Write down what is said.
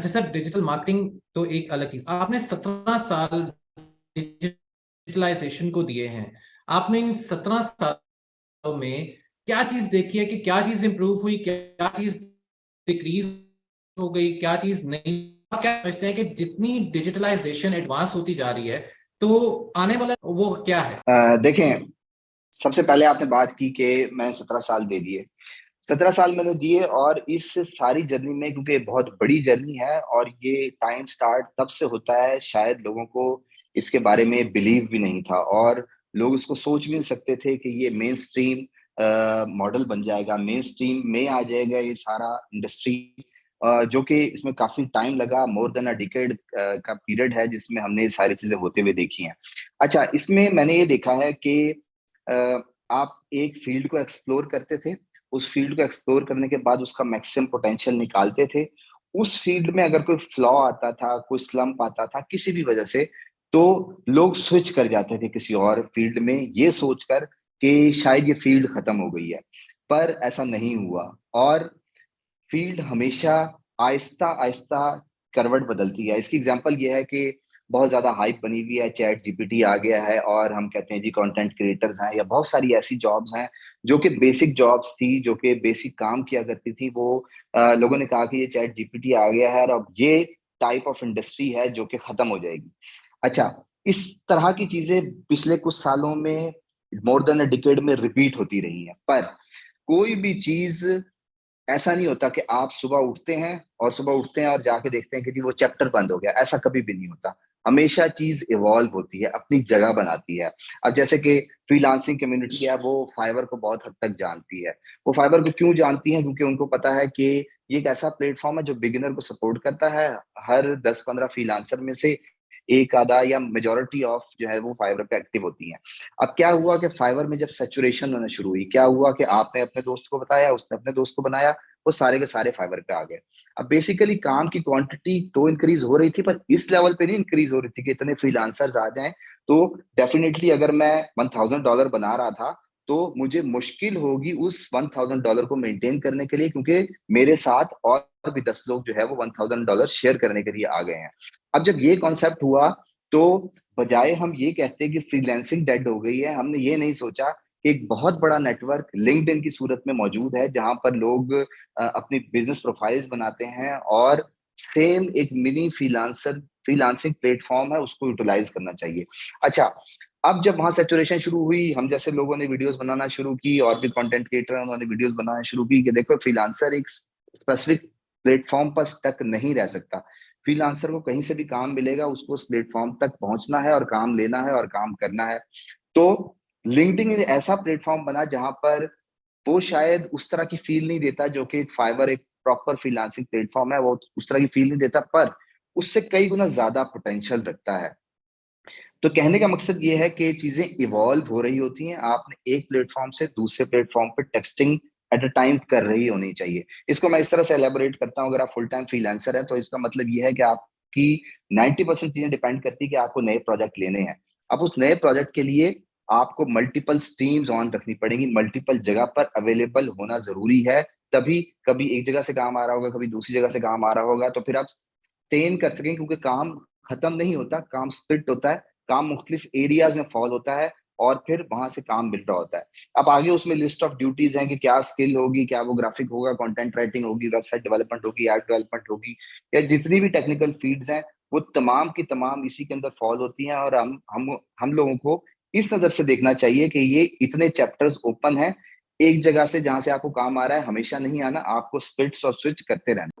अच्छा sir, digital marketing तो एक अलग चीज। आपने 17 साल डिजिटलाइजेशन को दिए हैं। आपने इन 17 सालों में क्या चीज देखी है कि क्या चीज इंप्रूव हुई, क्या चीज डिक्रीज हो गई, क्या चीज नहीं? आप क्या समझते हैं कि जितनी डिजिटलाइजेशन एडवांस होती जा रही है तो आने वाला वो क्या है? देखें, सबसे पहले आपने बात की कि मैं 17 साल दे दिए। 17 साल मैंने दिए और इस सारी जर्नी में, क्योंकि बहुत बड़ी जर्नी है और ये टाइम स्टार्ट तब से होता है, शायद लोगों को इसके बारे में बिलीव भी नहीं था और लोग इसको सोच भी नहीं सकते थे कि ये मेन स्ट्रीम मॉडल बन जाएगा, मेन स्ट्रीम में आ जाएगा ये सारा इंडस्ट्री। जो कि इसमें काफी टाइम लगा, मोर देन अ डिकेड का पीरियड है जिसमें हमने ये सारी चीजें होते हुए देखी हैं। अच्छा, इसमें मैंने ये देखा है कि अ, आप एक फील्ड को एक्सप्लोर करते थे, उस फील्ड को एक्सप्लोर करने के बाद उसका मैक्सिमम पोटेंशियल निकालते थे। उस फील्ड में अगर कोई फ्लॉ आता था, कोई स्लम्प आता था किसी भी वजह से, तो लोग स्विच कर जाते थे किसी और फील्ड में, ये सोचकर कि शायद ये फील्ड खत्म हो गई है। पर ऐसा नहीं हुआ और फील्ड हमेशा आहिस्ता आहिस्ता करवट बदलती है। इसकी एग्जांपल ये है कि बहुत ज्यादा हाइप बनी हुई है, चैट जीपीटी आ गया है और हम कहते हैं जी कंटेंट क्रिएटर्स हैं, या बहुत सारी ऐसी जॉब्स हैं जो कि बेसिक जॉब्स थी, जो कि बेसिक काम किया करती थी, वो लोगों ने कहा कि ये चैट जीपीटी आ गया है और अब ये टाइप ऑफ इंडस्ट्री है जो कि खत्म हो जाएगी। अच्छा, इस तरह की चीजें पिछले कुछ सालों में, मोर देन अ डिकेड में रिपीट होती रही है। पर कोई भी चीज ऐसा नहीं होता कि आप सुबह उठते हैं और जाके देखते हैं कि जी वो चैप्टर बंद हो गया, ऐसा कभी भी नहीं होता। हमेशा चीज इवॉल्व होती है, अपनी जगह बनाती है। अब जैसे कि फ्रीलांसिंग कम्युनिटी है, वो फाइवर को बहुत हद तक जानती है। वो फाइवर को क्यों जानती है? क्योंकि उनको पता है कि ये एक ऐसा प्लेटफॉर्म है जो बिगिनर को सपोर्ट करता है। हर 10-15 फ्रीलांसर में से एक आधा या मेजोरिटी ऑफ जो है वो फाइवर पे एक्टिव होती है। अब क्या हुआ कि फाइवर में जब सैचुरेशन होना शुरू हुई, क्या हुआ कि आपने अपने दोस्त को बताया, उसने अपने दोस्त को बनाया, वो सारे के सारे फाइबर पे आ गए। अब बेसिकली काम की क्वांटिटी तो इंक्रीज हो रही थी, पर इस लेवल पे नहीं इंक्रीज हो रही थी कि इतने फ्रीलांसर्स आ जाएं। तो डेफिनेटली अगर मैं $1,000 बना रहा था, तो मुझे मुश्किल होगी उस $1,000 को मेंटेन करने के लिए, क्योंकि मेरे साथ और भी 10 लोग जो है वो $1,000 शेयर करने के लिए आ गए हैं। अब जब ये कॉन्सेप्ट हुआ, तो बजाय हम ये कहते हैं कि फ्रीलैंसिंग डेड हो गई है, हमने ये नहीं सोचा कि एक बहुत बड़ा नेटवर्क लिंक्डइन की सूरत में मौजूद है, जहां पर लोग अपनी बिजनेस प्रोफाइल्स बनाते हैं और सेम एक मिनी फ्रीलांसिंग प्लेटफॉर्म है, उसको यूटिलाइज करना चाहिए। अच्छा, अब जब वहां सेचुरेशन शुरू हुई, हम जैसे लोगों ने वीडियोस बनाना शुरू की और भी कंटेंट क्रिएटर हैं उन्होंने वीडियोस बनाना शुरू की कि देखो फ्रीलांसर एक स्पेसिफिक प्लेटफॉर्म पर स्टक नहीं रह सकता। फ्रीलांसर को कहीं से भी काम मिलेगा, उसको उस प्लेटफॉर्म तक पहुंचना है और काम लेना है और काम करना है। तो लिंक्डइन एक ऐसा प्लेटफॉर्म बना जहां पर वो शायद उस तरह की फील नहीं देता जो कि फाइवर एक प्रॉपर फ्रीलांसिंग प्लेटफॉर्म है, वो उस तरह की फील नहीं देता, पर उससे कई गुना ज्यादा पोटेंशियल रखता है। तो कहने का मकसद ये है कि चीजें इवॉल्व हो रही होती हैं, आपने एक प्लेटफॉर्म से दूसरे प्लेटफॉर्म पे टेक्सटिंग एट अ टाइम कर रही होनी चाहिए। इसको मैं इस तरह से एलेबोरेट करता हूँ, अगर आप फुल टाइम फ्रीलांसर है तो इसका मतलब ये है कि आपकी 90% चीजें डिपेंड करती है कि आपको नए प्रोजेक्ट लेने हैं। अब उस नए प्रोजेक्ट के लिए आपको मल्टीपल स्ट्रीम्स ऑन रखनी पड़ेगी, मल्टीपल जगह पर अवेलेबल होना जरूरी है। तभी कभी एक जगह से काम आ रहा होगा, कभी दूसरी जगह से काम आ रहा होगा, तो फिर आप स्टेन कर सकें, क्योंकि काम खत्म नहीं होता, काम स्प्लिट होता है, काम मुख्तलिफ एरियाज में फॉल होता है और फिर वहां से काम मिल रहा होता है। अब आगे उसमें लिस्ट ऑफ ड्यूटीज हैं कि क्या स्किल होगी, क्या वो ग्राफिक होगा, कंटेंट राइटिंग होगी, वेबसाइट डेवलपमेंट होगी, ऐप डेवलपमेंट होगी, या जितनी भी टेक्निकल फील्ड्स हैं, वो तमाम की तमाम इसी के अंदर फॉल होती हैं। और हम लोगों को इस नजर से देखना चाहिए कि ये इतने चैप्टर्स ओपन हैं, एक जगह से जहां से आपको काम आ रहा है हमेशा नहीं आना, आपको स्प्लिट्स और स्विच करते रहना।